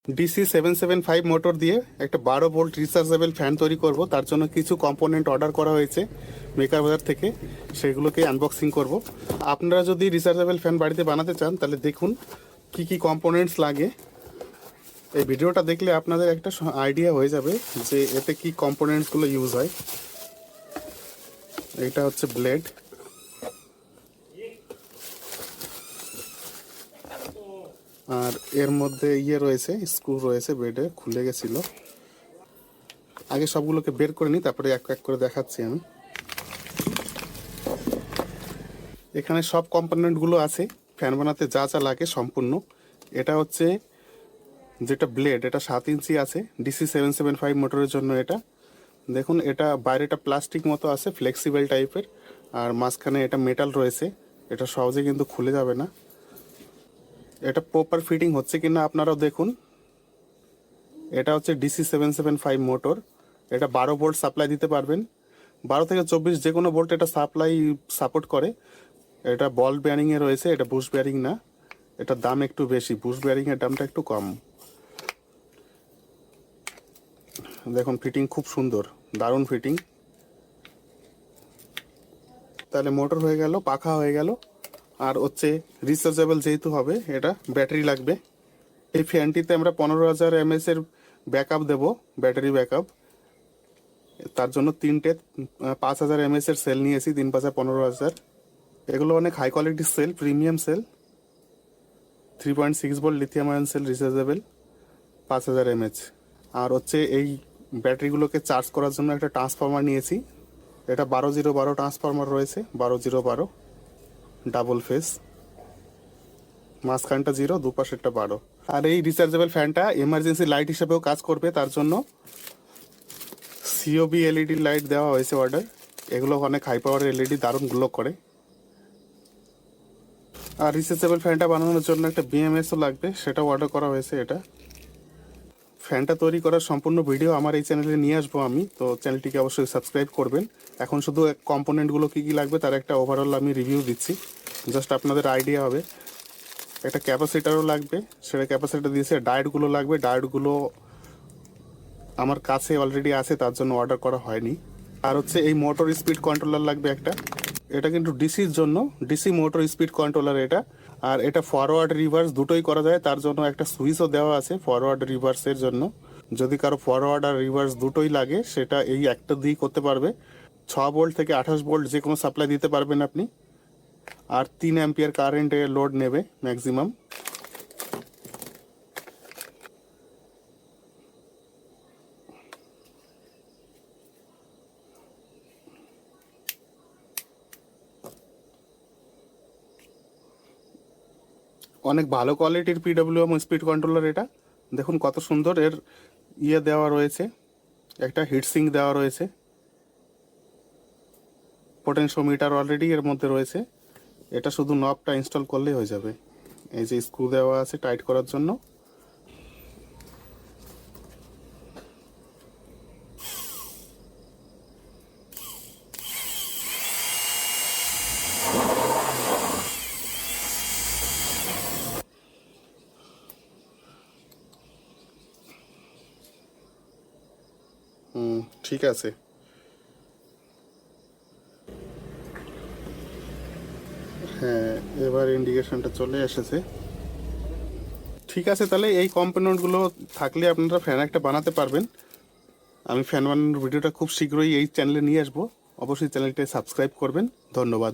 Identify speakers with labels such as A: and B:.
A: DC775 motor দিয়ে একটা 12 volt rechargeable fan তৈরি করব। তার জন্য কিছু কম্পোনেন্ট অর্ডার করা হয়েছে মেকার বাজার থেকে, সেগুলোকে আনবক্সিং করব। আপনারা যদি রিচার্জেবল ফ্যান বাড়িতে বানাতে চান তাহলে দেখুন কি কি কম্পোনেন্টস লাগে। এই ভিডিওটা দেখলে আপনাদের একটা আইডিয়া হয়ে যাবে যে এতে কি কম্পোনেন্টসগুলো ইউজ হয়। এটা হচ্ছে ব্লেড, আর এর মধ্যে রয়েছে স্ক্রু রয়েছে, বেডে খুলে গেছিল। আগে সবগুলোকে বের করে নিই, তারপরে এক এক করে দেখাচ্ছি আমি। এখানে সব কম্পোনেন্টগুলো আছে ফ্যান বানাতে যা যা লাগে সম্পূর্ণ। এটা হচ্ছে যেটা ব্লেড, এটা 7 ইঞ্চি আছে DC775 মোটরের জন্য। এটা দেখুন, এটা বাইরেটা প্লাস্টিক মতো আছে, ফ্লেক্সিবল টাইপের, আর মাঝখানে এটা মেটাল রয়েছে। এটা সহজে কিন্তু খুলে যাবে না। এটা প্রপার ফিটিং হচ্ছে কিনা আপনারাও দেখুন। এটা হচ্ছে DC775 মোটর। এটা 12 ভোল্ট সাপ্লাই দিতে পারবেন, 12 থেকে 24 যে কোনো ভোল্ট এটা সাপ্লাই সাপোর্ট করে। এটা বল বেয়ারিংয়ে রয়েছে, এটা বুশ বেয়ারিং না। এটার দাম একটু বেশি, বুশ বেয়ারিংয়ের দামটা একটু কম। দেখুন ফিটিং খুব সুন্দর, দারুণ ফিটিং। তাহলে মোটর হয়ে গেল, পাখা হয়ে গেল, আর হচ্ছে রিচার্জেবল যেহেতু হবে এটা ব্যাটারি লাগবে। এই ফ্যানটিতে আমরা 15,000 mAh এর ব্যাকআপ দেবো, ব্যাটারি ব্যাকআপ। তার জন্য তিনটে 5,000 mAh এর সেল নিয়েছি, 3 5 15,000। এগুলো অনেক হাই কোয়ালিটির cell, premium cell. 3.6 volt lithium ion cell rechargeable, 5,000 mAh। আর হচ্ছে এই ব্যাটারিগুলোকে চার্জ করার জন্য একটা ট্রান্সফর্মার নিয়েছি। এটা 12-0-12 ট্রান্সফর্মার রয়েছে, 12-0-12 ডাবল ফেস, মাঝখানটা 0, দুপাশেরটা 12। আর এই রিচার্জেবল ফ্যানটা এমার্জেন্সি লাইট হিসেবেও কাজ করবে, তার জন্য COB এলইডি লাইট দেওয়া হয়েছে অর্ডার। এগুলো অনেক হাই পাওয়ার এলইডি, দারুণ গ্লো করে। আর রিচার্জেবল ফ্যানটা বানানোর জন্য একটা BMSও লাগবে, সেটাও অর্ডার করা হয়েছে। এটা ফ্যানটা তৈরি করার সম্পূর্ণ ভিডিও আমার এই চ্যানেলে নিয়ে আসবো আমি, তো চ্যানেলটিকে অবশ্যই সাবস্ক্রাইব করবেন। এখন শুধু কম্পোনেন্টগুলো কী কী লাগবে তার একটা ওভারঅল আমি রিভিউ দিচ্ছি, জাস্ট আপনাদের আইডিয়া হবে। একটা ক্যাপাসিটারও লাগবে, সেটা ক্যাপাসিটার দিয়েছে। ডায়োডগুলো লাগবে, ডায়োডগুলো আমার কাছে অলরেডি আছে, তার জন্য অর্ডার করা হয়নি। আর হচ্ছে এই মোটর স্পিড কন্ট্রোলার লাগবে একটা। এটা কিন্তু ডিসির জন্য, ডিসি মোটর স্পিড কন্ট্রোলার এটা। আর এটা ফরওয়ার্ড রিভার্স দুটোই করা যায়, তার জন্য একটা সুইচও দেওয়া আছে ফরওয়ার্ড রিভার্সের জন্য। যদি কারো ফরওয়ার্ড আর রিভার্স দুটোই লাগে সেটা এই একটা দিয়েই করতে পারবে। 6 ভোল্ট থেকে 28 ভোল্ট যে কোনো সাপ্লাই দিতে পারবেন আপনি। আর 3 অ্যাম্পিয়ার কারেন্টে লোড নেবে ম্যাক্সিমাম। অনেক ভালো কোয়ালিটির PWM স্পিড কন্ট্রোলার এটা। দেখুন কত সুন্দর এর দেওয়া রয়েছে, একটা হিটসিঙ্ক দেওয়া রয়েছে, পোটেনশিওমিটার অলরেডি এর মধ্যে রয়েছে। এটা শুধু নবটা ইনস্টল করলেই হয়ে যাবে। এই যে স্ক্রু দেওয়া আছে টাইট করার জন্য। ঠিক আছে। হ্যাঁ, এবার ইন্ডিকেশনটা চলে এসেছে। ঠিক আছে, তাহলে এই কম্পোনেন্টগুলো থাকলে আপনারা ফ্যান একটা বানাতে পারবেন। আমি ফ্যান বানানোর ভিডিওটা খুব শীঘ্রই এই চ্যানেলে নিয়ে আসবো, অবশ্যই চ্যানেলটা সাবস্ক্রাইব করবেন। ধন্যবাদ।